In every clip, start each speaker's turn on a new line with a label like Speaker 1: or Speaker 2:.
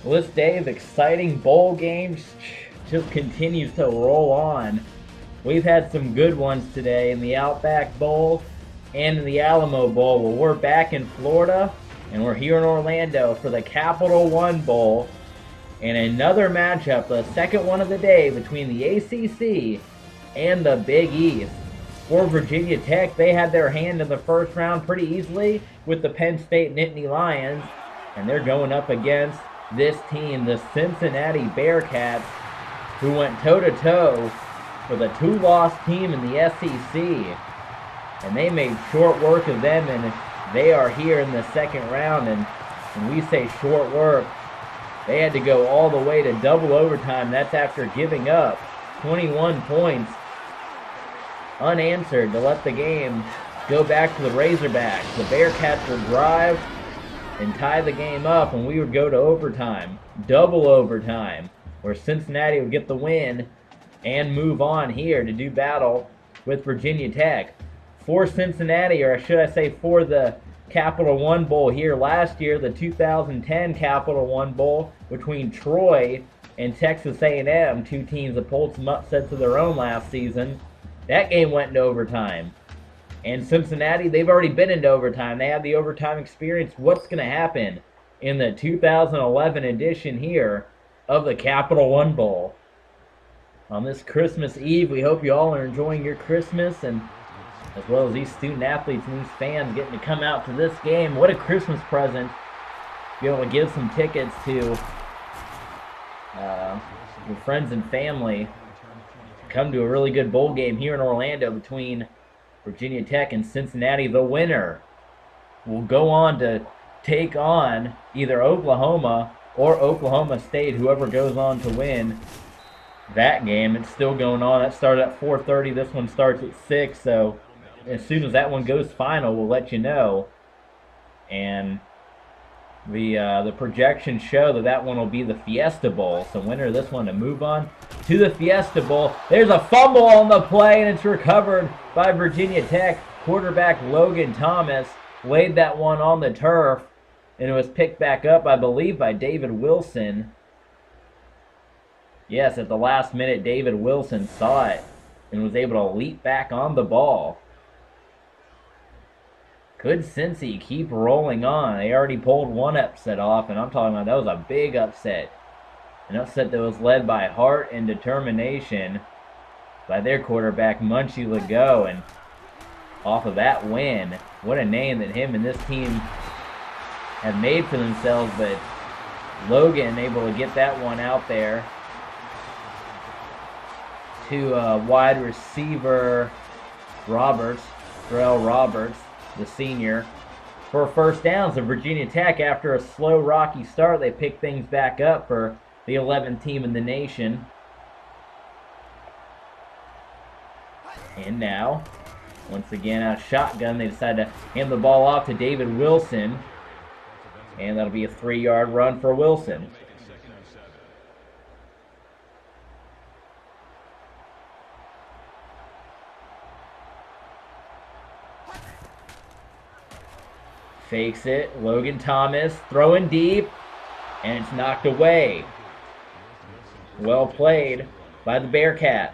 Speaker 1: Well, this day of exciting bowl games just continues to roll on. We've had some good ones today in the Outback Bowl and in the Alamo Bowl. Well, we're back in Florida and we're here in Orlando for the Capital One Bowl and another matchup, the second one of the day between the ACC and the Big East. For Virginia Tech, they had their hand in the first round pretty easily with the Penn State Nittany Lions, and they're going up against this team, the Cincinnati Bearcats, who went toe-to-toe with a two-loss team in the SEC. And they made short work of them, and they are here in the second round. And when we say short work, they had to go all the way to double overtime. That's after giving up 21 points unanswered to let the game go back to the Razorbacks. The Bearcats would drive and tie the game up, and we would go to overtime, double overtime, where Cincinnati would get the win and move on here to do battle with Virginia Tech. For Cincinnati, or should I say for the Capital One Bowl here last year, the 2010 Capital One Bowl between Troy and Texas A&M, two teams that pulled some upsets of their own last season. That game went into overtime. And Cincinnati, they've already been into overtime. They have the overtime experience. What's going to happen in the 2011 edition here of the Capital One Bowl? On this Christmas Eve, we hope you all are enjoying your Christmas, and as well as these student athletes and these fans getting to come out to this game. What a Christmas present. Be able to give some tickets to your friends and family. Come to a really good bowl game here in Orlando between Virginia Tech and Cincinnati. The winner will go on to take on either Oklahoma or Oklahoma State, whoever goes on to win that game. It's still going on. That started at 4:30. This one starts at 6. So as soon as that one goes final, we'll let you know. And the projections show that that one will be the Fiesta Bowl. So winner of this one to move on to the Fiesta Bowl. There's a fumble on the play, and it's recovered by Virginia Tech. Quarterback Logan Thomas laid that one on the turf, and it was picked back up, I believe, by David Wilson. Yes, at the last minute, David Wilson saw it and was able to leap back on the ball. Could Cincy keep rolling on? They already pulled one upset off, and I'm talking about that was a big upset. An upset that was led by heart and determination by their quarterback, Munchie Legault. And off of that win, what a name that him and this team have made for themselves. But Logan able to get that one out there to wide receiver Roberts, Terrell Roberts, the senior, for first downs. So Virginia Tech, after a slow, rocky start, they pick things back up for the 11th team in the nation. And now, once again, out of shotgun, they decide to hand the ball off to David Wilson. And that'll be a 3-yard run for Wilson. Fakes it. Logan Thomas throwing deep, and it's knocked away. Well played by the Bearcats.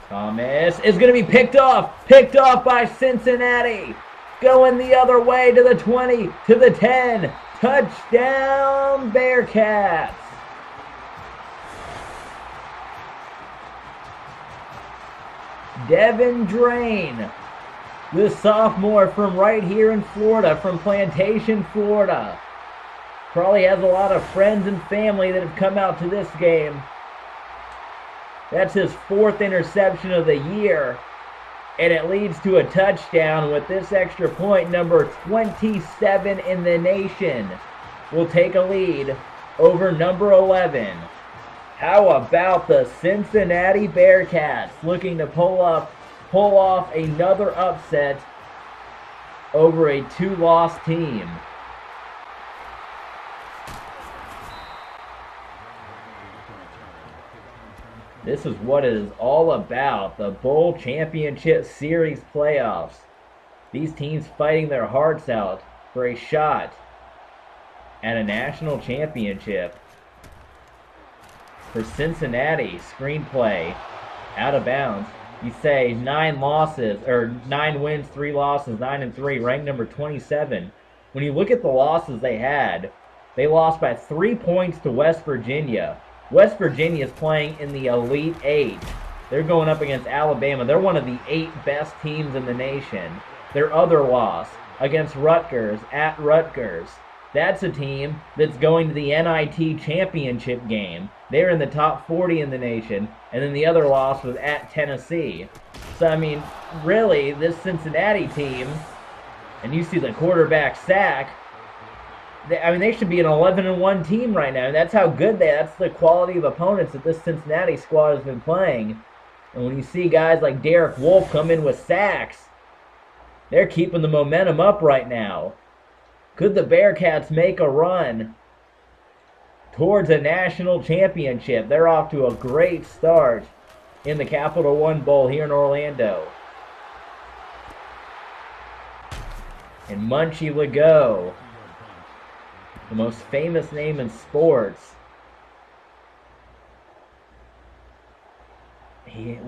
Speaker 1: Thomas is going to be picked off by Cincinnati. Going the other way to the 20, to the 10. Touchdown, Bearcats! Devin Drain, the sophomore from right here in Florida, from Plantation, Florida. Probably has a lot of friends and family that have come out to this game. That's his 4th interception of the year, and it leads to a touchdown with this extra point. Number 27 in the nation will take a lead over number 11. How about the Cincinnati Bearcats looking to pull off another upset over a 2-loss team? This is what it is all about, the Bowl Championship Series playoffs. These teams fighting their hearts out for a shot at a national championship. For Cincinnati, screenplay, out of bounds. You say 9 wins, 3 losses, 9-3, ranked number 27. When you look at the losses they had, they lost by 3 points to West Virginia. West Virginia is playing in the Elite Eight. They're going up against Alabama. They're one of the 8 best teams in the nation. Their other loss against Rutgers, at Rutgers. That's a team that's going to the NIT championship game. They're in the top 40 in the nation. And then the other loss was at Tennessee. So, I mean, really, this Cincinnati team, and you see the quarterback sack, they should be an 11-1 team right now. And that's how good that's the quality of opponents that this Cincinnati squad has been playing. And when you see guys like Derek Wolfe come in with sacks, they're keeping the momentum up right now. Could the Bearcats make a run towards a national championship? They're off to a great start in the Capital One Bowl here in Orlando. And Munchie Legault, the most famous name in sports,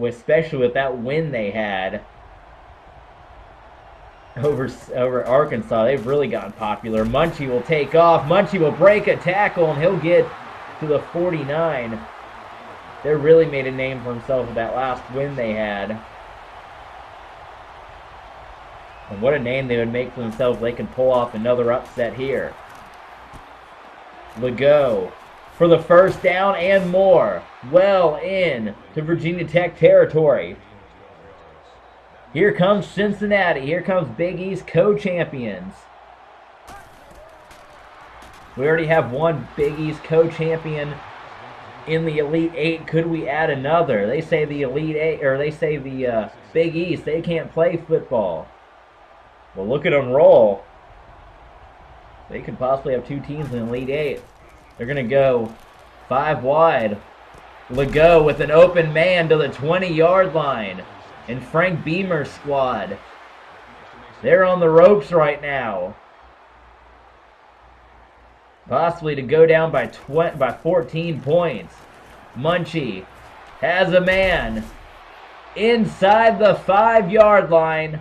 Speaker 1: especially with that win they had over Arkansas, they've really gotten popular. Munchie will take off. Munchie will break a tackle, and he'll get to the 49. They really made a name for themselves with that last win they had. And what a name they would make for themselves. They can pull off another upset here. Legault for the first down and more. Well in to Virginia Tech territory. Here comes Cincinnati. Here comes Big East co-champions. We already have one Big East co-champion in the Elite Eight. Could we add another? They say the Elite Eight, or they say the Big East, they can't play football. Well, look at them roll. They could possibly have 2 teams in the Elite Eight. They're going to go 5 wide. Legault with an open man to the 20-yard line. And Frank Beamer's squad, they're on the ropes right now. Possibly to go down by 14 points. Munchie has a man inside the 5-yard line.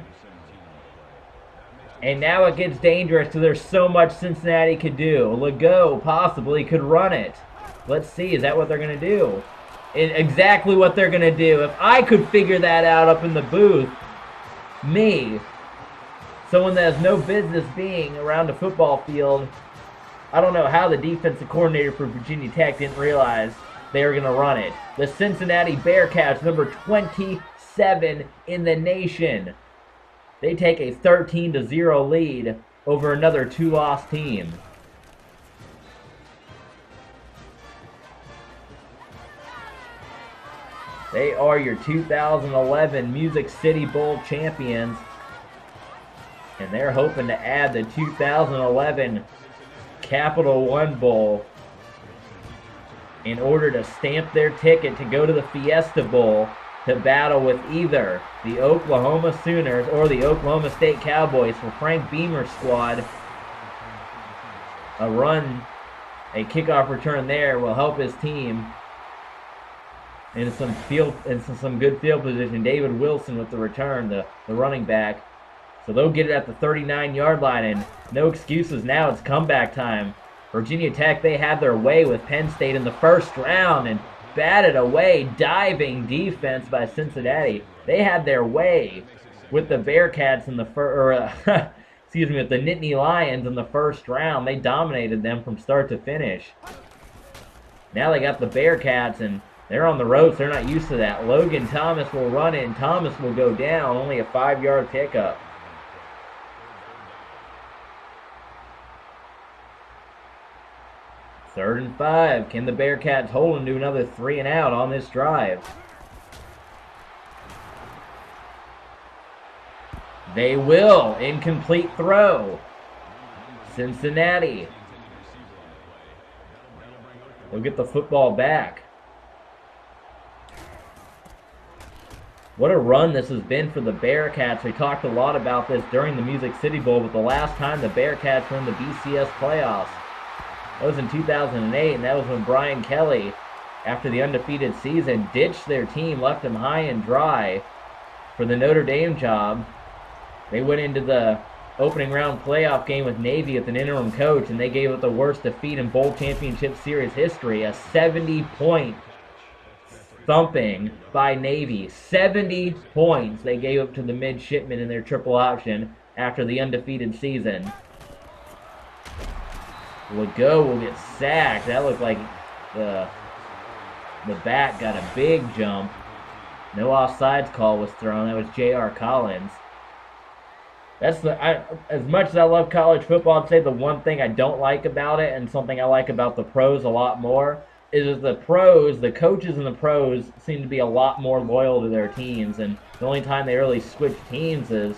Speaker 1: And now it gets dangerous because there's so much Cincinnati could do. Legault possibly could run it. Let's see, is that what they're going to do? Exactly what they're going to do. If I could figure that out up in the booth, me, someone that has no business being around a football field, I don't know how the defensive coordinator for Virginia Tech didn't realize they were going to run it. The Cincinnati Bearcats, number 27 in the nation. They take a 13-0 lead over another 2-loss team. They are your 2011 Music City Bowl champions. And they're hoping to add the 2011 Capital One Bowl in order to stamp their ticket to go to the Fiesta Bowl to battle with either the Oklahoma Sooners or the Oklahoma State Cowboys. For Frank Beamer's squad, a kickoff return there will help his team in some good field position. David Wilson with the return, the running back. So they'll get it at the 39-yard line, and no excuses now. It's comeback time. Virginia Tech, they had their way with Penn State in the first round and batted away. Diving defense by Cincinnati. They had their way with the Bearcats in the with the Nittany Lions in the first round. They dominated them from start to finish. Now they got the Bearcats, and they're on the ropes. They're not used to that. Logan Thomas will run it, and Thomas will go down. Only a 5-yard pickup. Third and 5. Can the Bearcats hold and do another 3 and out on this drive? They will. Incomplete throw. Cincinnati. They'll get the football back. What a run this has been for the Bearcats. We talked a lot about this during the Music City Bowl, but the last time the Bearcats were in the BCS Playoffs, that was in 2008, and that was when Brian Kelly, after the undefeated season, ditched their team, left them high and dry for the Notre Dame job. They went into the opening round playoff game with Navy with an interim coach, and they gave up the worst defeat in Bowl Championship Series history, a 70-point thumping by Navy. 70 points they gave up to the midshipmen in their triple option after the undefeated season. Legault will get sacked. That looked like the back got a big jump. No offsides call was thrown. That was J.R. Collins. That's as much as I love college football, I'd say the one thing I don't like about it, and something I like about the pros a lot more, is the pros, the coaches and the pros seem to be a lot more loyal to their teams, and the only time they really switch teams is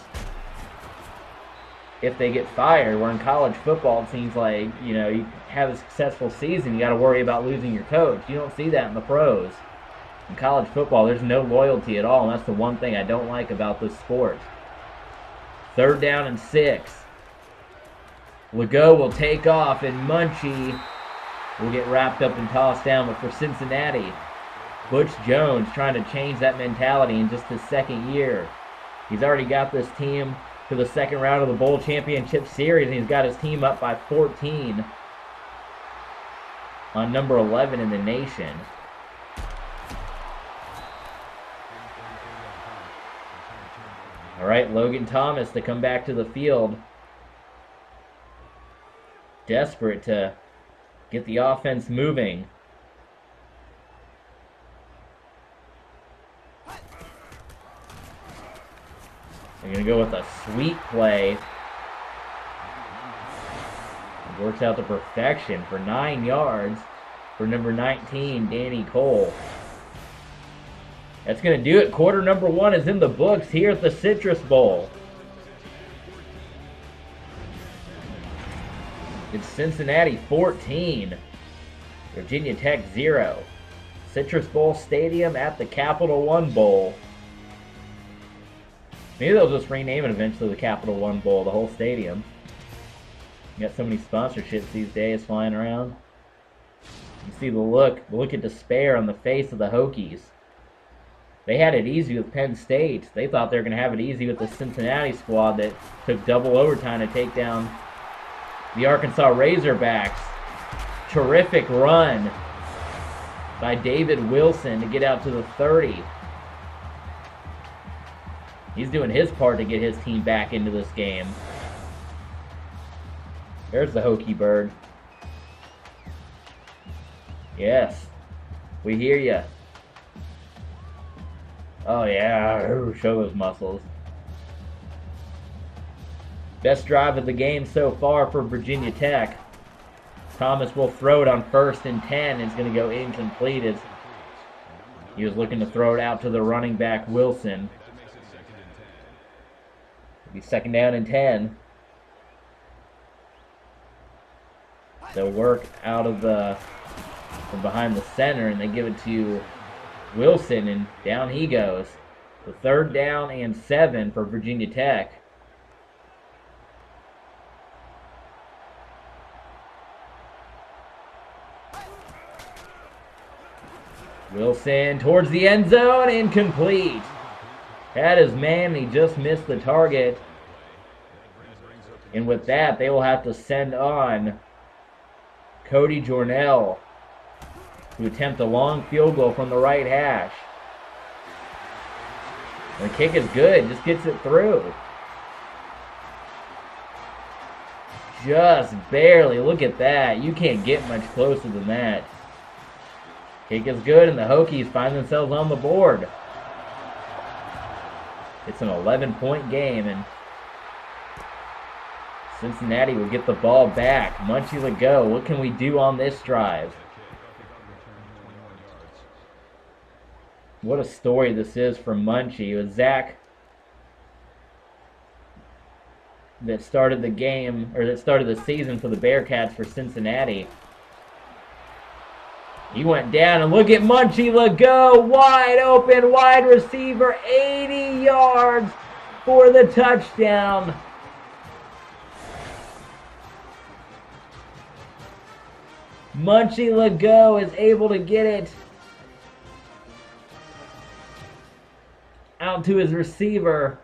Speaker 1: if they get fired. Where in college football, it seems like, you know, you have a successful season, you got to worry about losing your coach. You don't see that in the pros. In college football, there's no loyalty at all, and that's the one thing I don't like about this sport. 3rd down and 6. Legault will take off, and Munchie will get wrapped up and tossed down. But for Cincinnati, Butch Jones trying to change that mentality in just his 2nd year. He's already got this team to the 2nd round of the Bowl Championship Series, and he's got his team up by 14 on number 11 in the nation. All right, Logan Thomas to come back to the field. Desperate to get the offense moving. They're going to go with a sweep play. It works out to perfection for 9 yards for number 19, Danny Cole. That's going to do it. Quarter number 1 is in the books here at the Citrus Bowl. It's Cincinnati 14, Virginia Tech 0. Citrus Bowl Stadium at the Capital One Bowl. Maybe they'll just rename it eventually the Capital One Bowl, the whole stadium. You got so many sponsorships these days flying around. You see the look of despair on the face of the Hokies. They had it easy with Penn State. They thought they were going to have it easy with the Cincinnati squad that took double overtime to take down the Arkansas Razorbacks. Terrific run by David Wilson to get out to the 30. He's doing his part to get his team back into this game. There's the Hokie bird. Yes, we hear you. Oh yeah, show those muscles. Best drive of the game so far for Virginia Tech. Thomas will throw it on 1st and 10. It's going to go incomplete as he was looking to throw it out to the running back Wilson. It'll be 2nd down and 10. They'll work out of from behind the center, and they give it to Wilson, and down he goes. The 3rd down and 7 for Virginia Tech. Wilson towards the end zone, incomplete. Had his man, he just missed the target. And with that, they will have to send on Cody Jornell to attempt a long field goal from the right hash. The kick is good, just gets it through. Just barely, look at that. You can't get much closer than that. Kick is good, and the Hokies find themselves on the board. It's an 11-point game, and Cincinnati will get the ball back. Munchie Legault, what can we do on this drive? What a story this is for Munchie. It was Zach that started the game, or that started the season for the Bearcats for Cincinnati. He went down, and look at Munchie Legault, wide open, wide receiver, 80 yards for the touchdown. Munchie Legault is able to get it out to his receiver.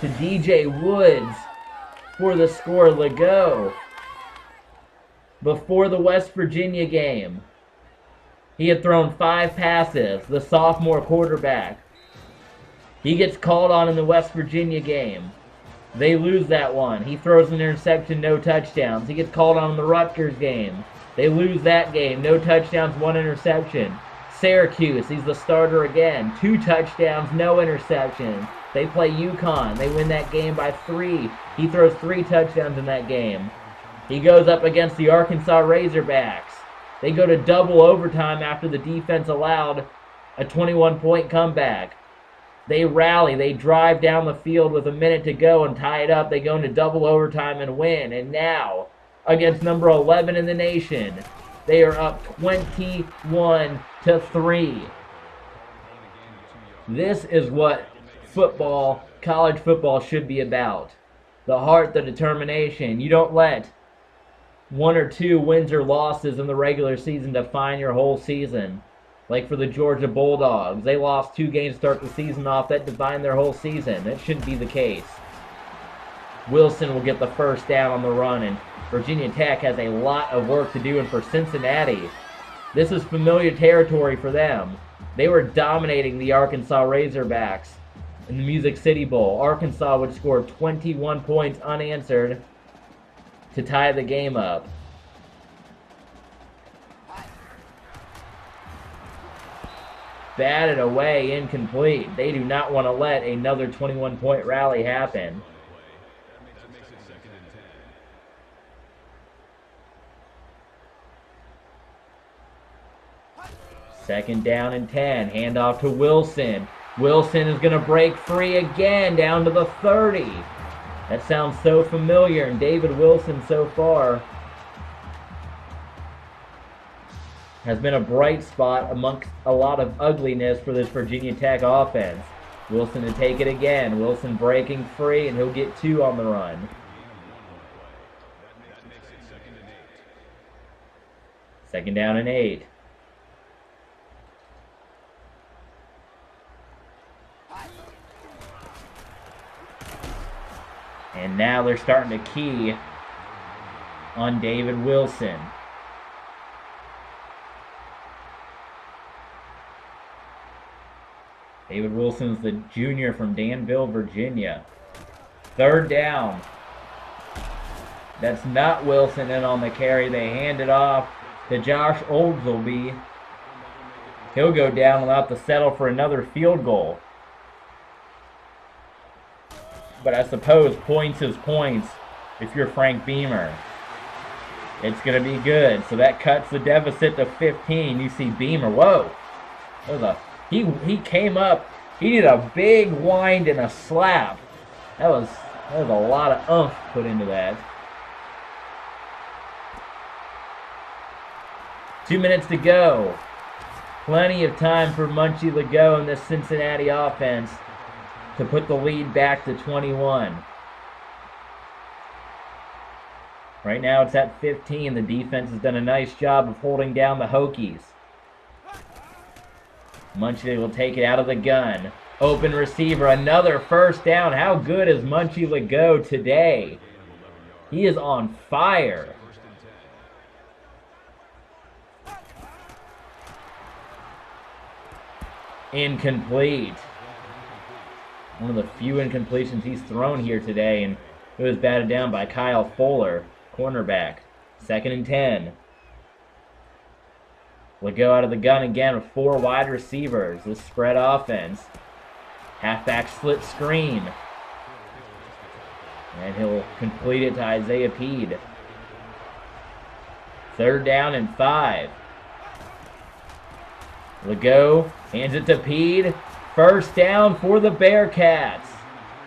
Speaker 1: To DJ Woods for the score. Legault, before the West Virginia game, he had thrown 5 passes, the sophomore quarterback. He gets called on in the West Virginia game. They lose that one. He throws an interception, no touchdowns. He gets called on in the Rutgers game. They lose that game, no touchdowns, 1 interception. Syracuse, he's the starter again. 2 touchdowns, no interceptions. They play UConn. They win that game by 3. He throws 3 touchdowns in that game. He goes up against the Arkansas Razorbacks. They go to double overtime after the defense allowed a 21-point comeback. They rally. They drive down the field with a minute to go and tie it up. They go into double overtime and win. And now, against number 11 in the nation, they are up 21-3. This is what football, college football, should be about. The heart, the determination. You don't let 1 or 2 wins or losses in the regular season define your whole season. Like for the Georgia Bulldogs, they lost 2 games to start the season off. That defined their whole season. That shouldn't be the case. Wilson will get the first down on the run, and Virginia Tech has a lot of work to do. And for Cincinnati, this is familiar territory for them. They were dominating the Arkansas Razorbacks in the Music City Bowl. Arkansas would score 21 points unanswered to tie the game up. Batted away, incomplete. They do not want to let another 21-point rally happen. Second down and 10. Handoff to Wilson. Wilson is going to break free again down to the 30. That sounds so familiar, and David Wilson so far has been a bright spot amongst a lot of ugliness for this Virginia Tech offense. Wilson to take it again. Wilson breaking free, and he'll get 2 on the run. Second down and 8. And now they're starting to key on David Wilson. David Wilson's the junior from Danville, Virginia. Third down. That's not Wilson in on the carry. They hand it off to Josh Oldsleby. He'll go down and have to settle for another field goal. But I suppose points is points if you're Frank Beamer. It's going to be good. So that cuts the deficit to 15. You see Beamer. Whoa. That was he came up. He did a big wind and a slap. That was a lot of oomph put into that. 2 minutes to go. Plenty of time for Munchie Legault in this Cincinnati offense to put the lead back to 21. Right now it's at 15. The defense has done a nice job of holding down the Hokies. Munchie will take it out of the gun. Open receiver, another first down. How good is Munchie Legault today? He is on fire. Incomplete. One of the few incompletions he's thrown here today, and it was batted down by Kyle Fuller, cornerback. Second and 10. Legault out of the gun again with 4 wide receivers. This spread offense. Halfback split screen. And he'll complete it to Isaiah Peed. Third down and 5. Legault hands it to Peed. First down for the Bearcats.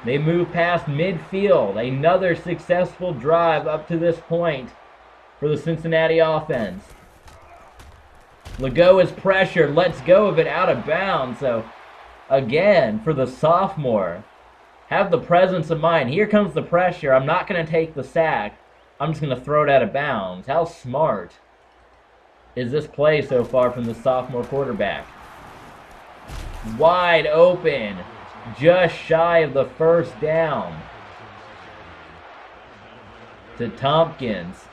Speaker 1: They move past midfield. Another successful drive up to this point for the Cincinnati offense. Legault is pressured. Lets go of it out of bounds. So, again, for the sophomore, have the presence of mind. Here comes the pressure. I'm not going to take the sack. I'm just going to throw it out of bounds. How smart is this play so far from the sophomore quarterback? Wide open. Just shy of the first down. To Tompkins.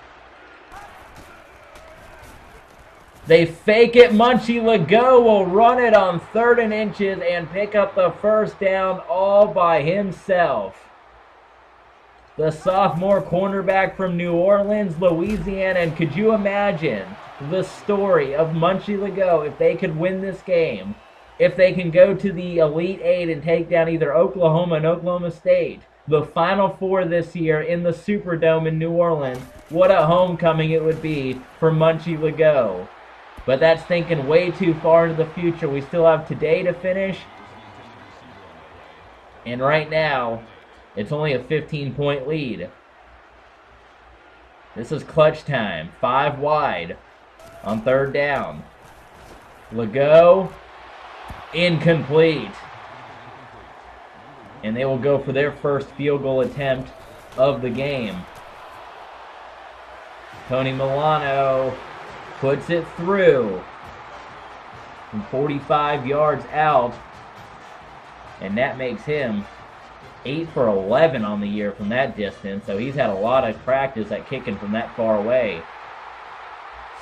Speaker 1: They fake it. Munchie Legault will run it on 3rd and inches and pick up the first down all by himself. The sophomore cornerback from New Orleans, Louisiana. And could you imagine the story of Munchie Legault if they could win this game? If they can go to the Elite Eight and take down either Oklahoma and Oklahoma State, the Final Four this year in the Superdome in New Orleans, what a homecoming it would be for Munchie Legault. But that's thinking way too far into the future. We still have today to finish. And right now, it's only a 15-point lead. This is clutch time. 5 wide on 3rd down. Legault, incomplete. And they will go for their first field goal attempt of the game. Tony Milano puts it through from 45 yards out, and that makes him 8 for 11 on the year from that distance, so he's had a lot of practice at kicking from that far away.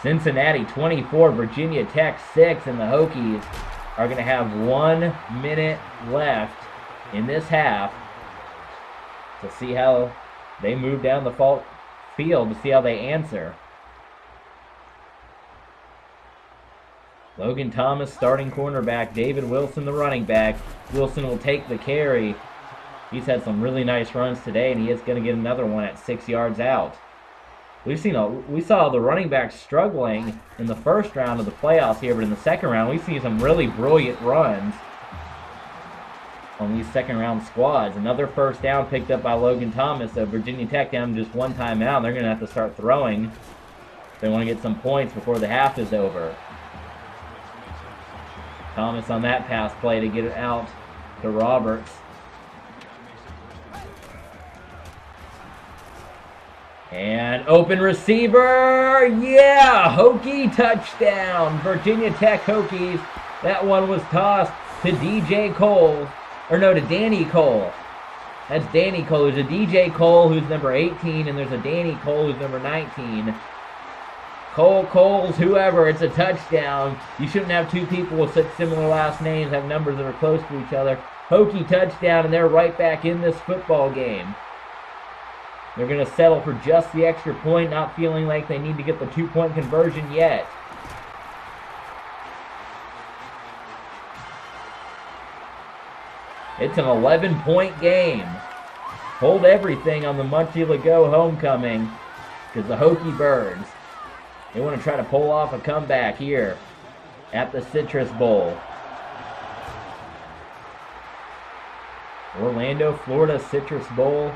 Speaker 1: Cincinnati 24, Virginia Tech 6, and the Hokies are going to have 1 minute left in this half to see how they move down the field, to see how they answer. Logan Thomas, starting cornerback. David Wilson, the running back. Wilson will take the carry. He's had some really nice runs today, and he is going to get another one at 6 yards out. We saw the running backs struggling in the first round of the playoffs here, but in the second round, we've seen some really brilliant runs on these second-round squads. Another first down picked up by Logan Thomas. So Virginia Tech down just 1 timeout. They're going to have to start throwing if they want to get some points before the half is over. Thomas on that pass play to get it out to Roberts. And open receiver. Yeah! Hokie touchdown. Virginia Tech Hokies. That one was tossed to DJ Cole. Or no, to Danny Cole. That's Danny Cole. There's a DJ Cole who's number 18, and there's a Danny Cole who's number 19. Coles, whoever, it's a touchdown. You shouldn't have 2 people with such similar last names have numbers that are close to each other. Hokie touchdown, and they're right back in this football game. They're going to settle for just the extra point, not feeling like they need to get the 2-point conversion yet. It's an 11-point game. Hold everything on the Munchie Legault homecoming because the Hokie Birds, they want to try to pull off a comeback here at the Citrus Bowl. Orlando, Florida Citrus Bowl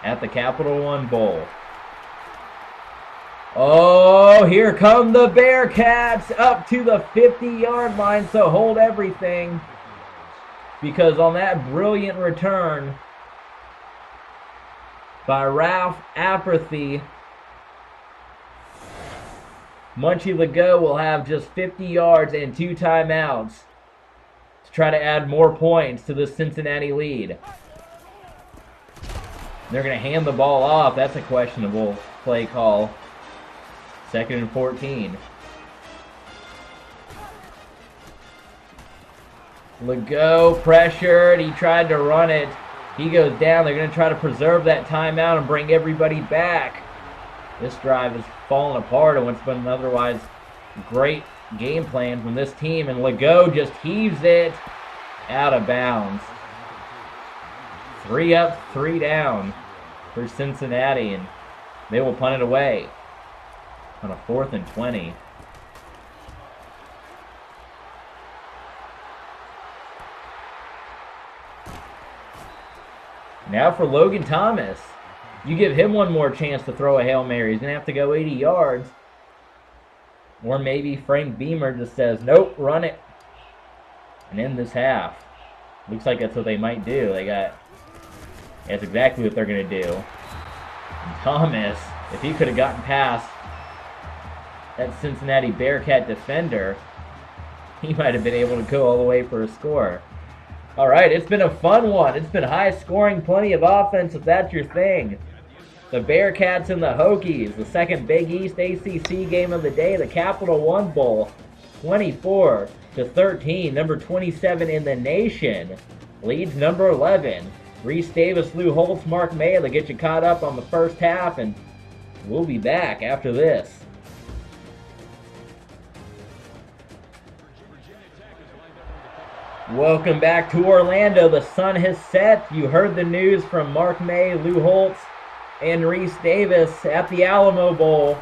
Speaker 1: at the Capital One Bowl. Oh, here come the Bearcats up to the 50-yard line, so hold everything. Because on that brilliant return by Ralph Apathy, Munchie Legault will have just 50 yards and 2 timeouts to try to add more points to the Cincinnati lead. They're going to hand the ball off. That's a questionable play call. 2nd and 14. Legault pressured. He tried to run it. He goes down. They're going to try to preserve that timeout and bring everybody back. This drive has fallen apart on what's been an otherwise great game plan from this team. And Legault just heaves it out of bounds. 3 up, 3 down for Cincinnati. And they will punt it away on a 4th and 20. Now for Logan Thomas. You give him one more chance to throw a Hail Mary. He's going to have to go 80 yards. Or maybe Frank Beamer just says, nope, run it. And end this half. Looks like that's what they might do. That's exactly what they're going to do. And Thomas, if he could have gotten past that Cincinnati Bearcat defender, he might have been able to go all the way for a score. All right, it's been a fun one. It's been high scoring, plenty of offense if that's your thing. The Bearcats and the Hokies, the second Big East ACC game of the day, the Capital One Bowl, 24-13, number 27 in the nation, leads number 11. Reese Davis, Lou Holtz, Mark May, they'll get you caught up on the first half, and we'll be back after this. Welcome back to Orlando. The sun has set. You heard the news from Mark May, Lou Holtz, and Reese Davis at the Alamo Bowl.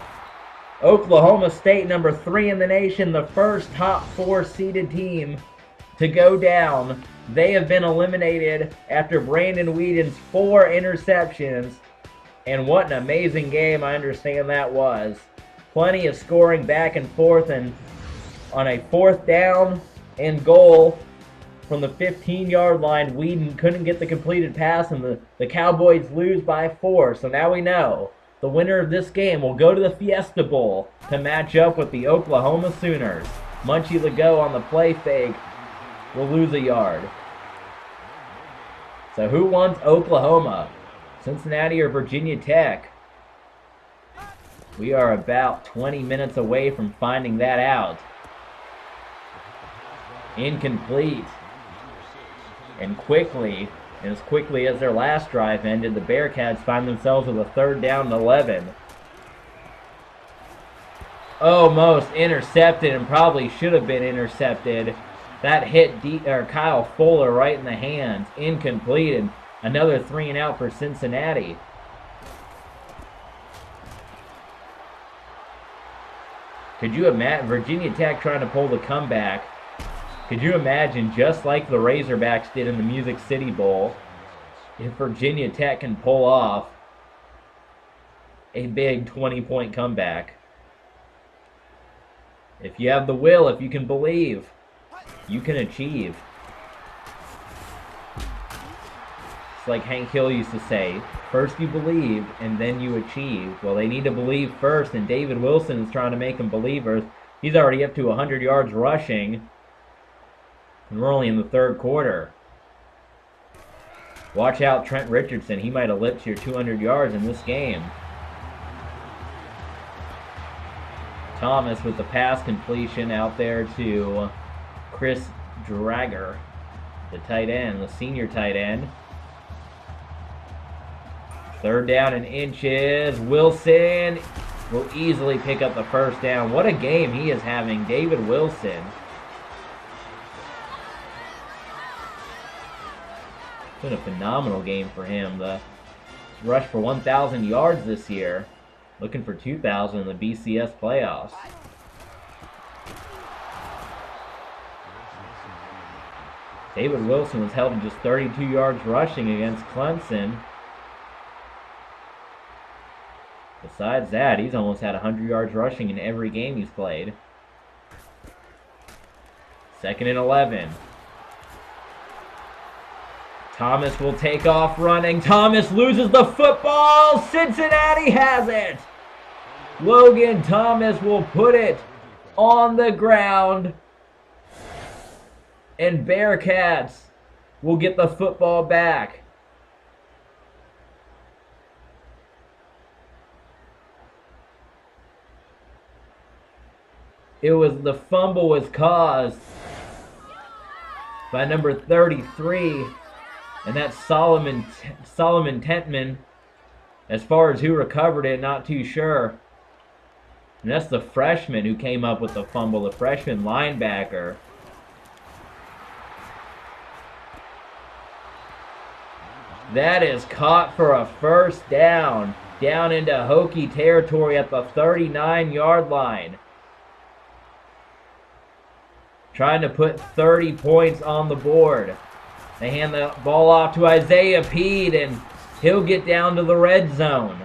Speaker 1: Oklahoma State, number 3 in the nation, the first top 4 seeded team to go down. They have been eliminated after Brandon Whedon's 4 interceptions. And what an amazing game I understand that was. Plenty of scoring back and forth, and on a 4th down and goal from the 15-yard line, Whedon couldn't get the completed pass, and the Cowboys lose by 4. So now we know the winner of this game will go to the Fiesta Bowl to match up with the Oklahoma Sooners. Munchie Legault on the play fake will lose a yard. So who wants Oklahoma? Cincinnati or Virginia Tech? We are about 20 minutes away from finding that out. Incomplete. And as quickly as their last drive ended, the Bearcats find themselves with a 3rd down and 11. Almost intercepted, and probably should have been intercepted. That hit Kyle Fuller right in the hands. Incomplete, and another 3 and out for Cincinnati. Could you imagine Virginia Tech trying to pull the comeback? Could you imagine, just like the Razorbacks did in the Music City Bowl, if Virginia Tech can pull off a big 20-point comeback? If you have the will, if you can believe, you can achieve. It's like Hank Hill used to say, first you believe and then you achieve. Well, they need to believe first, and David Wilson is trying to make them believers. He's already up to 100 yards rushing. And we're only in the 3rd quarter. Watch out, Trent Richardson. He might have lipped your 200 yards in this game. Thomas with the pass completion out there to Chris Drager, the tight end, the senior tight end. 3rd down and inches. Wilson will easily pick up the 1st down. What a game he is having, David Wilson. It's been a phenomenal game for him. The rush for 1,000 yards this year. Looking for 2,000 in the BCS Playoffs. David Wilson was held to just 32 yards rushing against Clemson. Besides that, he's almost had 100 yards rushing in every game he's played. 2nd and 11. Thomas will take off running. Thomas loses the football. Cincinnati has it. Logan Thomas will put it on the ground. And Bearcats will get the football back. The fumble was caused by number 33. And that's Solomon Tentman. As far as who recovered it, not too sure. And that's the freshman who came up with the fumble, the freshman linebacker. That is caught for a 1st down. Down into Hokie territory at the 39-yard line. Trying to put 30 points on the board. They hand the ball off to Isaiah Pede, and he'll get down to the red zone.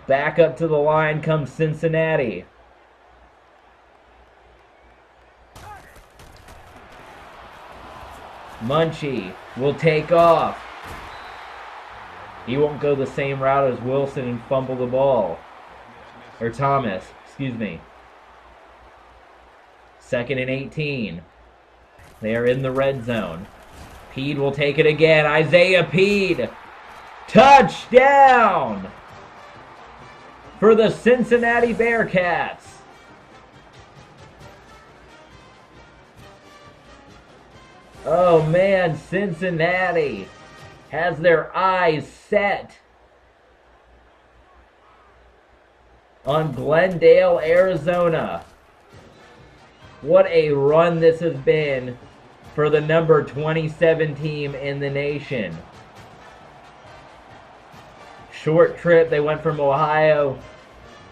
Speaker 1: Back up to the line comes Cincinnati. Munchie will take off. He won't go the same route as Wilson and fumble the ball. Or Thomas, excuse me. 2nd and 18. They are in the red zone. Pede will take it again. Isaiah Pede. Touchdown for the Cincinnati Bearcats. Oh man, Cincinnati has their eyes set on Glendale, Arizona. What a run this has been for the number 27 team in the nation. Short trip. They went from Ohio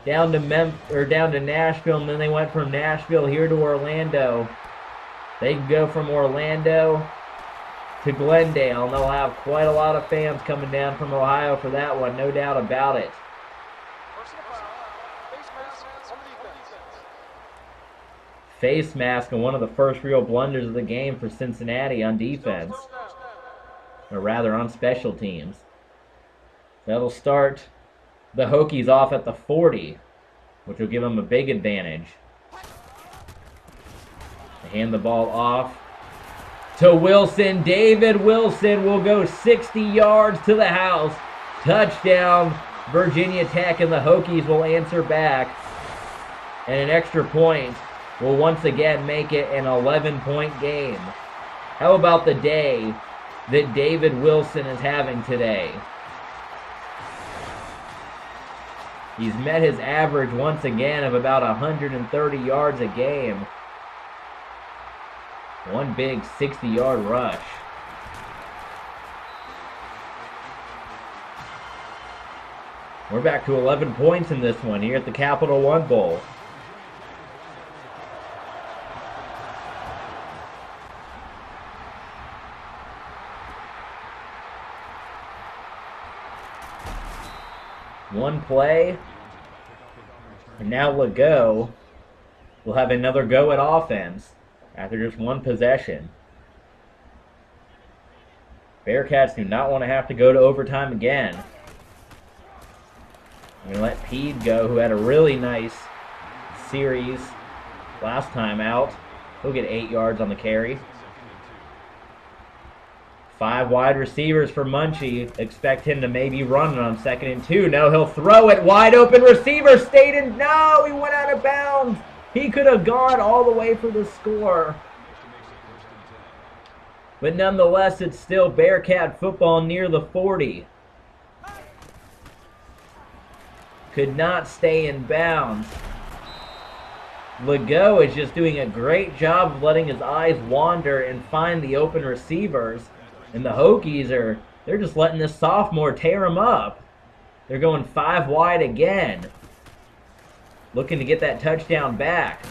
Speaker 1: down to Nashville, and then they went from Nashville here to Orlando. They can go from Orlando to Glendale, and they'll have quite a lot of fans coming down from Ohio for that one, no doubt about it. Face mask and one of the first real blunders of the game for Cincinnati on defense, or rather on special teams. That'll start the Hokies off at the 40, which will give them a big advantage. They hand the ball off to Wilson. David Wilson will go 60 yards to the house. Touchdown, Virginia Tech, and the Hokies will answer back. And an extra point will once again make it an 11-point game. How about the day that David Wilson is having today? He's met his average once again of about 130 yards a game. One big 60-yard rush. We're back to 11 points in this one here at the Capital One Bowl. One play, and now Legault will have another go at offense after just one possession. Bearcats do not want to have to go to overtime again. I'm going to let Pede go, who had a really nice series last time out. He'll get 8 yards on the carry. 5 wide receivers for Munchie. Expect him to maybe run it on 2nd and 2. No, he'll throw it. Wide open receiver stayed in. No, he went out of bounds. He could have gone all the way for the score. But nonetheless, it's still Bearcat football near the 40. Could not stay in bounds. Legault is just doing a great job of letting his eyes wander and find the open receivers. And the Hokies they're just letting this sophomore tear him up. They're going 5 wide again. Looking to get that touchdown back.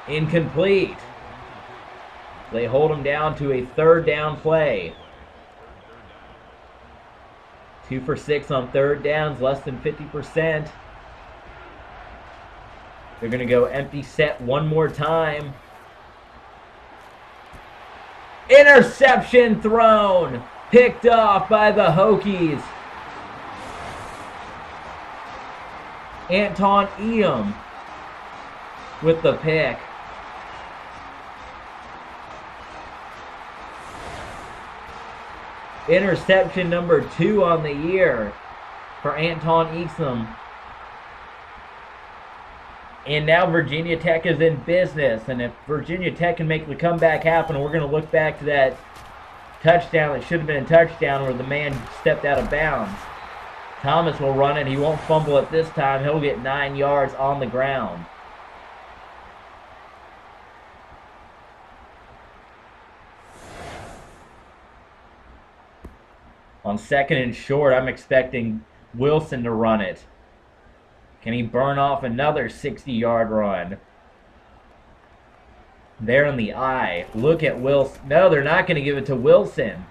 Speaker 1: Incomplete. They hold him down to a 3rd down play. 2 for 6 on 3rd downs, less than 50%. They're going to go empty set one more time. Interception thrown. Picked off by the Hokies. Anton Eam with the pick. Interception number 2 on the year for Anton Eam. And now Virginia Tech is in business. And if Virginia Tech can make the comeback happen, we're going to look back to that touchdown that should have been a touchdown where the man stepped out of bounds. Thomas will run it. He won't fumble it this time. He'll get 9 yards on the ground. On 2nd and short, I'm expecting Wilson to run it. Can he burn off another 60-yard run? there in the eye. Look at Wilson. No, they're not going to give it to Wilson.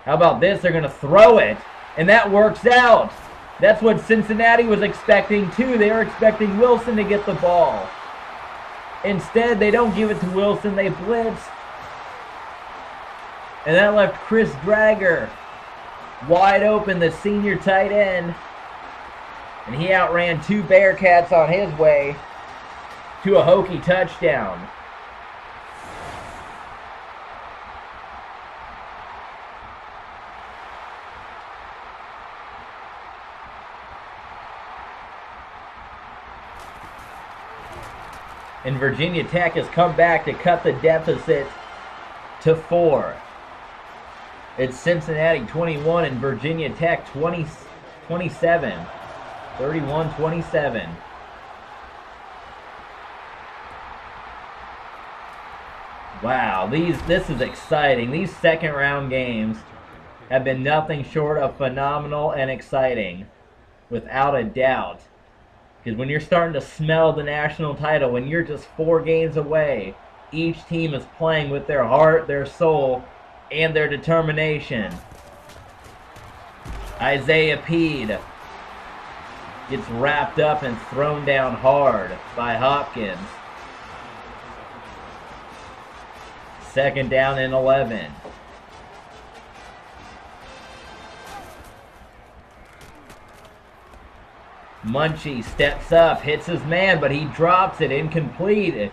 Speaker 1: How about this? They're going to throw it, and that works out. That's what Cincinnati was expecting too. They were expecting Wilson to get the ball. Instead, they don't give it to Wilson. They blitz. And that left Chris Drager wide open, the senior tight end. And he outran 2 Bearcats on his way to a Hokie touchdown. And Virginia Tech has come back to cut the deficit to 4. It's Cincinnati 21 and Virginia Tech 27. 31-27. Wow, this is exciting. These second round games have been nothing short of phenomenal and exciting, without a doubt. Because when you're starting to smell the national title, when you're just 4 games away, each team is playing with their heart, their soul, and their determination. Isaiah Peed gets wrapped up and thrown down hard by Hopkins. 2nd down and 11. Munchie steps up, hits his man, but he drops it, incomplete.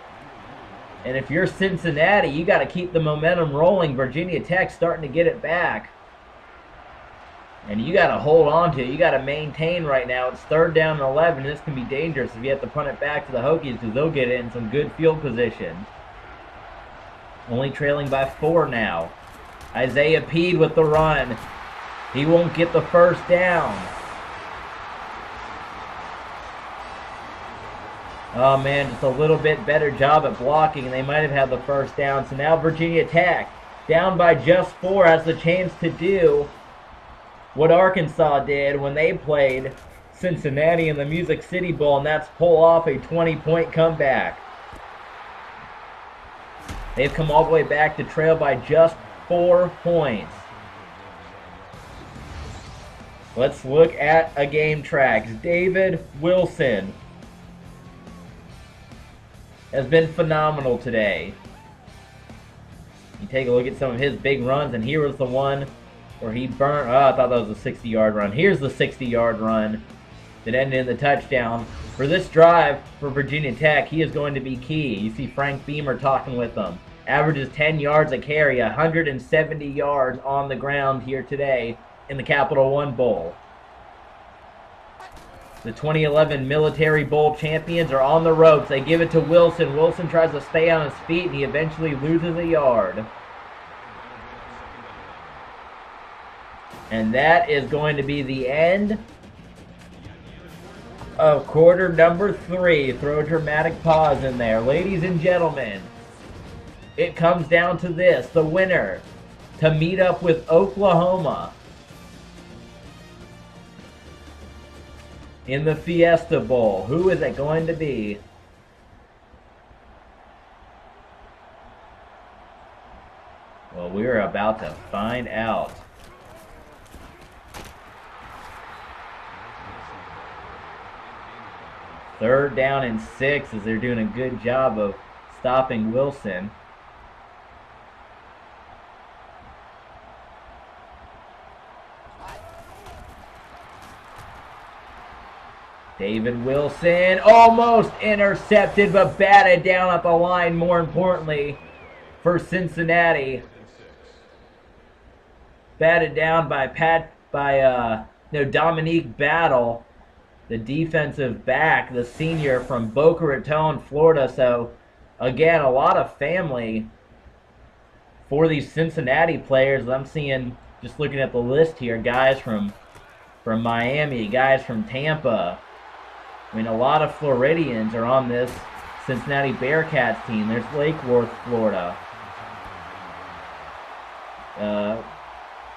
Speaker 1: And if you're Cincinnati, you got to keep the momentum rolling. Virginia Tech starting to get it back. And you got to hold on to it. You got to maintain right now. It's 3rd down and 11. This can be dangerous if you have to punt it back to the Hokies, because they'll get it in some good field position. Only trailing by 4 now. Isaiah Peed with the run. He won't get the first down. Oh man, just a little bit better job at blocking, and they might have had the first down. So now Virginia Tech, down by just 4, has the chance to do what Arkansas did when they played Cincinnati in the Music City Bowl, and that's pull off a 20-point comeback. They've come all the way back to trail by just 4 points. Let's look at a game tracks. David Wilson has been phenomenal today. You take a look at some of his big runs, and here was the one where he burnt. Oh, I thought that was a 60-yard run. Here's the 60-yard run that ended in the touchdown. For this drive for Virginia Tech, he is going to be key. You see Frank Beamer talking with them. Averages 10 yards a carry, 170 yards on the ground here today in the Capital One Bowl. The 2011 Military Bowl champions are on the ropes. They give it to Wilson. Wilson tries to stay on his feet, and he eventually loses a yard. And that is going to be the end of quarter number 3. Throw a dramatic pause in there. Ladies and gentlemen, it comes down to this. The winner to meet up with Oklahoma in the Fiesta Bowl. Who is it going to be? Well, we're about to find out. Third down and 6, as they're doing a good job of stopping Wilson. David Wilson almost intercepted, but batted down at the line, more importantly, for Cincinnati. Batted down by Dominique Battle, the defensive back, the senior from Boca Raton, Florida. So, again, a lot of family for these Cincinnati players. I'm seeing, just looking at the list here, guys from Miami, guys from Tampa. I mean, a lot of Floridians are on this Cincinnati Bearcats team. There's Lake Worth, Florida.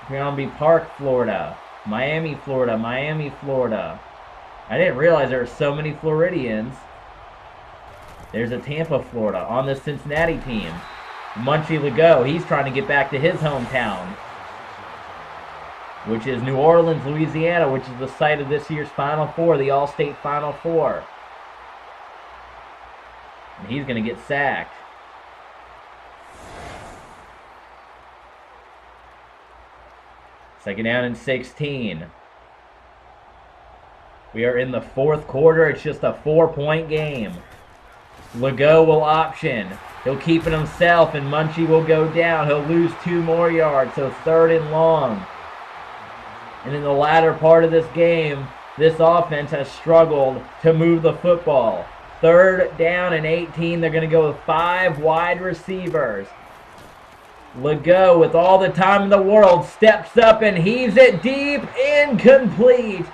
Speaker 1: Granby Park, Florida. Miami, Florida. Miami, Florida. I didn't realize there were so many Floridians There's a Tampa, Florida on the Cincinnati team. Munchie Legault, he's trying to get back to his hometown, which is New Orleans, Louisiana, which is the site of this year's Final Four, the All-State Final Four. And he's going to get sacked. Second down and 16. We are in the fourth quarter. It's just a 4-point game. Legault will option. He'll keep it himself, and Munchie will go down. He'll lose 2 more yards, so 3rd and long. And in the latter part of this game, this offense has struggled to move the football. 3rd down and 18. They're going to go with 5 wide receivers. Legault, with all the time in the world, steps up and heaves it deep, incomplete.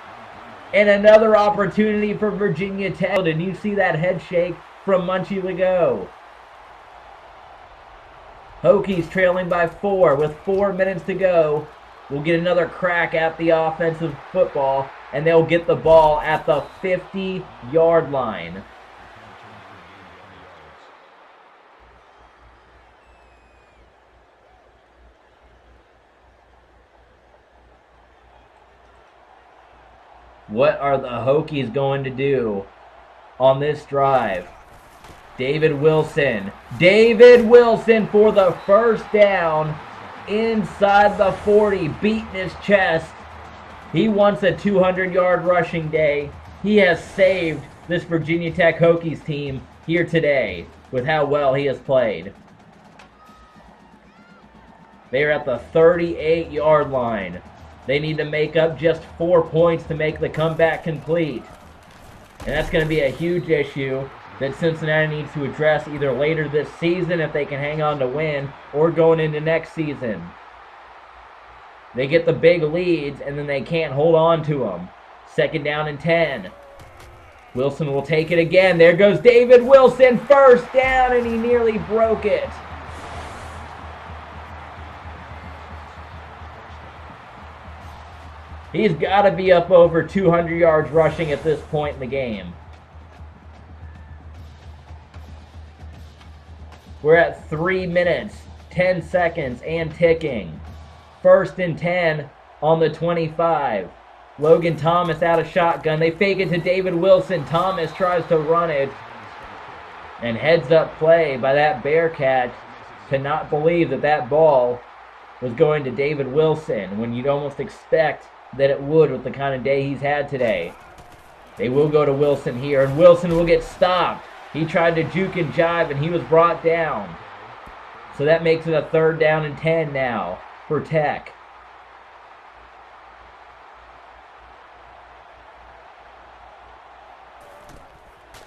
Speaker 1: And another opportunity for Virginia Tech. Did you see that head shake from Munchie Legault? Hokies trailing by 4 with 4 minutes to go. We'll get another crack at the offensive football, and they'll get the ball at the 50-yard line. What are the Hokies going to do on this drive? David Wilson. David Wilson for the first down inside the 40, beating his chest. He wants a 200-yard rushing day. He has saved this Virginia Tech Hokies team here today with how well he has played. They are at the 38-yard line. They need to make up just 4 points to make the comeback complete. And that's going to be a huge issue that Cincinnati needs to address either later this season if they can hang on to win, or going into next season. They get the big leads and then they can't hold on to them. 2nd down and 10. Wilson will take it again. There goes David Wilson, 1st down, and he nearly broke it. He's got to be up over 200 yards rushing at this point in the game. We're at 3 minutes, 10 seconds, and ticking. 1st and 10 on the 25. Logan Thomas out of shotgun. They fake it to David Wilson. Thomas tries to run it. And heads up play by that Bearcat to not believe that that ball was going to David Wilson, when you'd almost expect that it would with the kind of day he's had today. They will go to Wilson here, and Wilson will get stopped. He tried to juke and jive, and he was brought down. So that makes it a 3rd down and 10 now for Tech.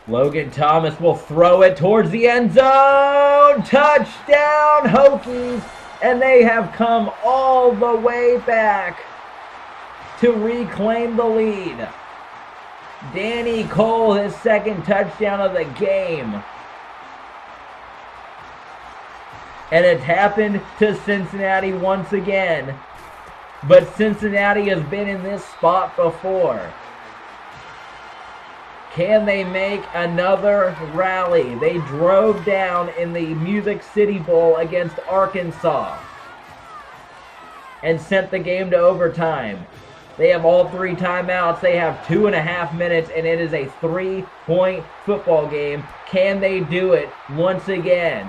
Speaker 1: Logan Thomas will throw it towards the end zone. Touchdown, Hokies! And they have come all the way back to reclaim the lead. Danny Cole, his 2nd touchdown of the game. And it's happened to Cincinnati once again. But Cincinnati has been in this spot before. Can they make another rally? They drove down in the Music City Bowl against Arkansas and sent the game to overtime. They have all 3 timeouts. They have 2.5 minutes, and it is a 3-point football game. Can they do it once again?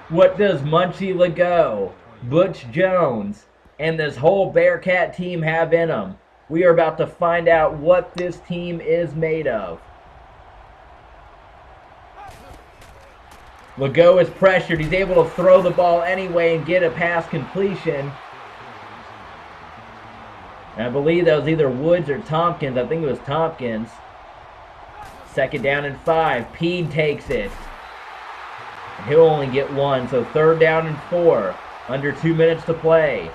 Speaker 1: What does Munchie Legault, Butch Jones, and this whole Bearcat team have in them? We are about to find out what this team is made of. Legault is pressured. He's able to throw the ball anyway and get a pass completion. And I believe that was either Woods or Tompkins. I think it was Tompkins. 2nd down and 5. Pede takes it. And he'll only get 1. So 3rd down and 4. Under 2 minutes to play.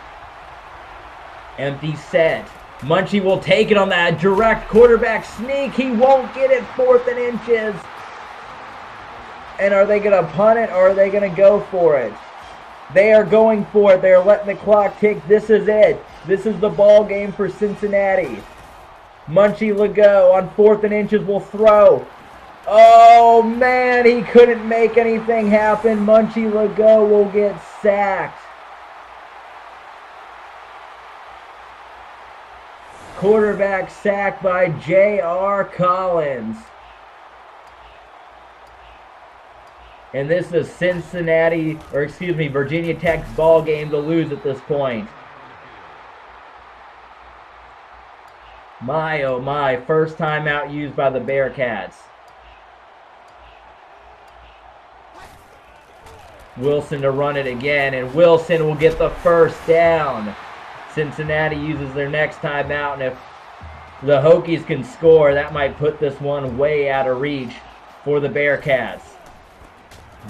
Speaker 1: Empty set. Munchie will take it on that direct quarterback sneak. He won't get it. 4th and inches. And are they going to punt it, or are they going to go for it? They are going for it. They are letting the clock tick. This is it. This is the ball game for Cincinnati. Munchie Legault on 4th and inches will throw. Oh man, he couldn't make anything happen. Munchie Legault will get sacked. Quarterback sacked by J.R. Collins. And this is Virginia Tech's ball game to lose at this point. My, oh my, first timeout used by the Bearcats. Wilson to run it again, and Wilson will get the first down. Cincinnati uses their next timeout, and if the Hokies can score, that might put this one way out of reach for the Bearcats.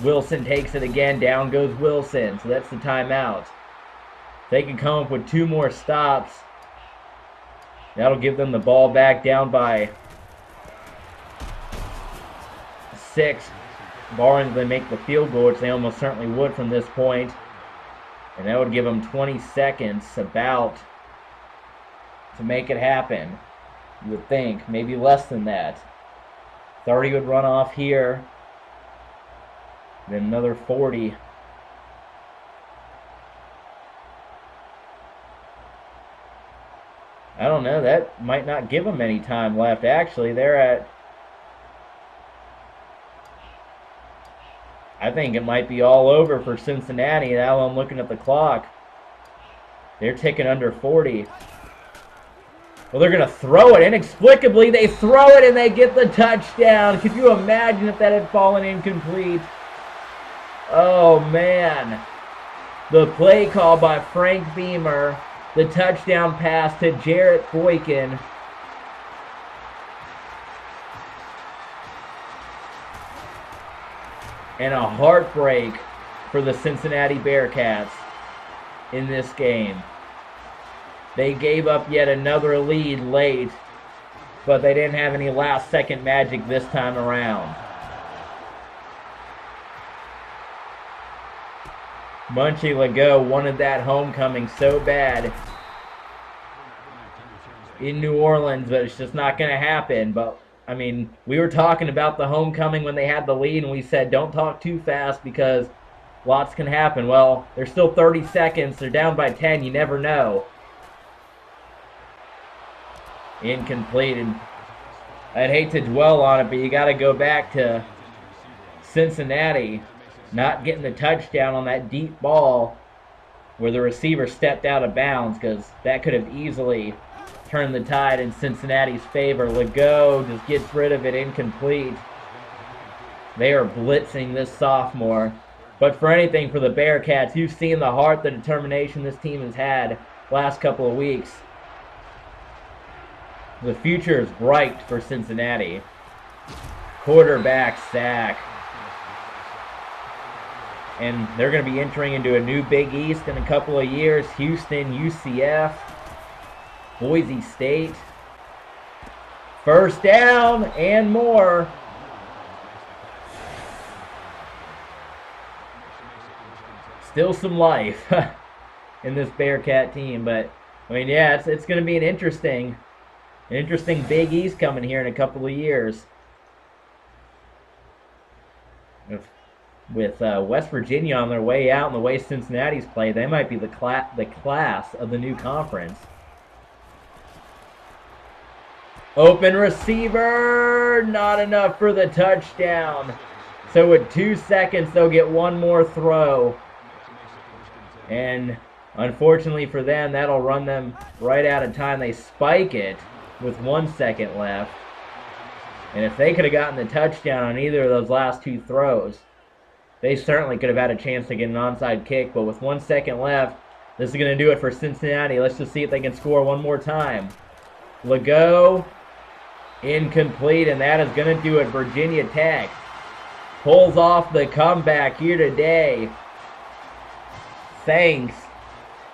Speaker 1: Wilson takes it again. Down goes Wilson. So that's the timeout. If they can come up with 2 more stops, that'll give them the ball back down by 6. Barring they make the field goal, which they almost certainly would from this point. And that would give them 20 seconds about to make it happen. You would think. Maybe less than that. 30 would run off here. Then another 40. I don't know. That might not give them any time left. Actually, they're at... I think it might be all over for Cincinnati. Now I'm looking at the clock. They're ticking under 40. Well, they're going to throw it. Inexplicably, they throw it and they get the touchdown. Could you imagine if that had fallen incomplete? Oh, man. The play call by Frank Beamer. The touchdown pass to Jarrett Boykin. And a heartbreak for the Cincinnati Bearcats in this game. They gave up yet another lead late, but they didn't have any last-second magic this time around. Munchie Legault wanted that homecoming so bad in New Orleans, but it's just not going to happen. But, I mean, we were talking about the homecoming when they had the lead, and we said don't talk too fast because lots can happen. Well, there's still 30 seconds. They're down by 10. You never know. Incomplete. And I'd hate to dwell on it, but you got to go back to Cincinnati not getting the touchdown on that deep ball where the receiver stepped out of bounds, because that could have easily turned the tide in Cincinnati's favor. Legault just gets rid of it, incomplete. They are blitzing this sophomore. But for anything for the Bearcats, you've seen the heart, the determination this team has had last couple of weeks. The future is bright for Cincinnati. Quarterback sack. And they're going to be entering into a new Big East in a couple of years. Houston, UCF, Boise State. First down and more. Still some life in this Bearcat team. But, I mean, yeah, it's going to be an interesting Big East coming here in a couple of years. With West Virginia on their way out and the way Cincinnati's played, they might be the class of the new conference. Open receiver, not enough for the touchdown. So with 2 seconds, they'll get one more throw. And unfortunately for them, that'll run them right out of time. They spike it with 1 second left. And if they could have gotten the touchdown on either of those last 2 throws, they certainly could have had a chance to get an onside kick. But with 1 second left, this is going to do it for Cincinnati. Let's just see if they can score one more time. Legault, incomplete, and that is going to do it. Virginia Tech pulls off the comeback here today, thanks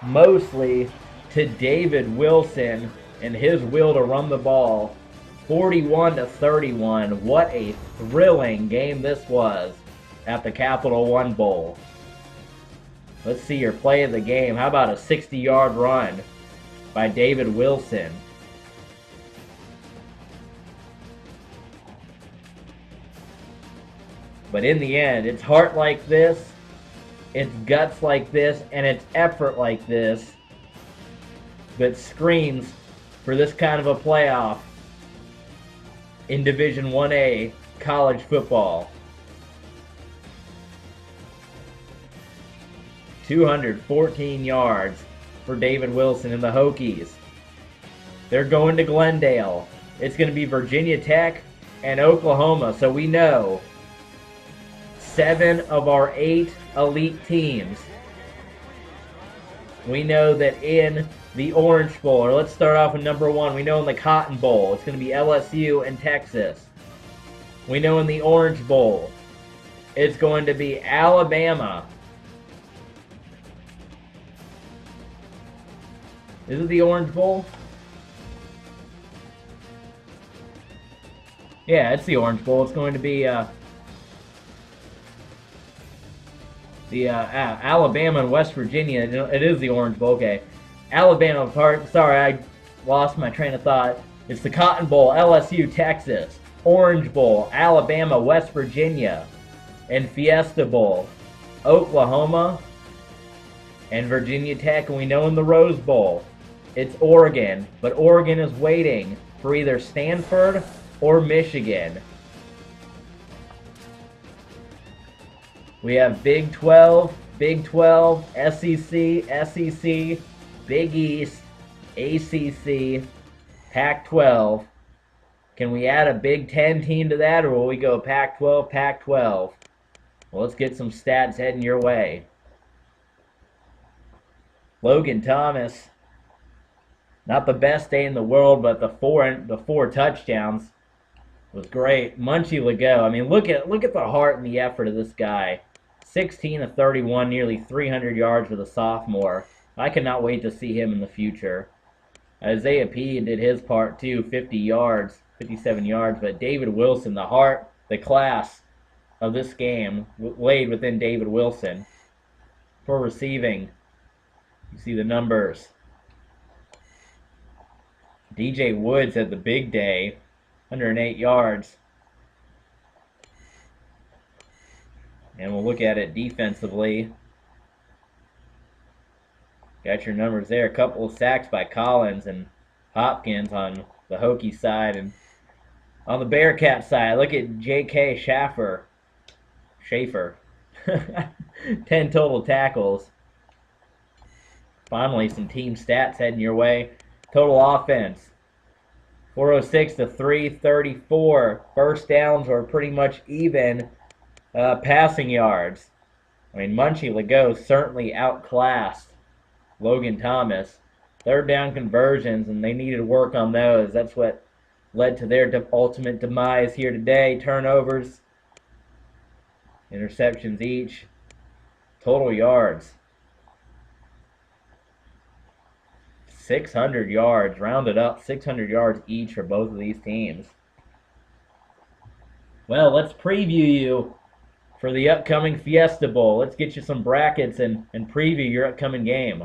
Speaker 1: mostly to David Wilson and his will to run the ball. 41-31. What a thrilling game this was at the Capital One Bowl. Let's see your play of the game. How about a 60-yard run by David Wilson? But in the end, it's heart like this, it's guts like this, and it's effort like this that screams for this kind of a playoff in Division 1A college football. 214 yards for David Wilson and the Hokies. They're going to Glendale. It's going to be Virginia Tech and Oklahoma. So we know 7 of our 8 elite teams. We know that in the Orange Bowl, or let's start off with number 1. We know in the Cotton Bowl, it's going to be LSU and Texas. We know in the Orange Bowl, it's going to be Alabama. Is it the Orange Bowl? Yeah, it's the Orange Bowl. It's going to be Alabama and West Virginia. It is the Orange Bowl. Okay. Alabama part. Sorry, I lost my train of thought. It's the Cotton Bowl, LSU, Texas. Orange Bowl, Alabama, West Virginia. And Fiesta Bowl, Oklahoma and Virginia Tech. And we know in the Rose Bowl, it's Oregon. But Oregon is waiting for either Stanford or Michigan. We have Big 12, SEC, Big East, ACC, Pac-12. Can we add a Big 10 team to that, or will we go Pac-12, Pac-12? Well, let's get some stats heading your way. Logan Thomas, not the best day in the world, but the four touchdowns was great. Munchie Legault, I mean, look at the heart and the effort of this guy. 16 of 31, nearly 300 yards for the sophomore. I cannot wait to see him in the future. Isaiah P. did his part too, 50 yards, 57 yards. But David Wilson, the heart, the class of this game laid within David Wilson. For receiving, you see the numbers. DJ Woods had the big day, 108 yards. And we'll look at it defensively. Got your numbers there. A couple of sacks by Collins and Hopkins on the Hokie side. And on the Bearcat side, look at J.K. Schaefer. 10 total tackles. Finally, some team stats heading your way. Total offense, 406 to 334. First downs were pretty much even. Passing yards, I mean, Munchie Legault certainly outclassed Logan Thomas. Third down conversions, and they needed to work on those. That's what led to their ultimate demise here today. Turnovers, interceptions each. Total yards, 600 yards, rounded up, 600 yards each for both of these teams. Well, let's preview you for the upcoming Fiesta Bowl. Let's get you some brackets and preview your upcoming game.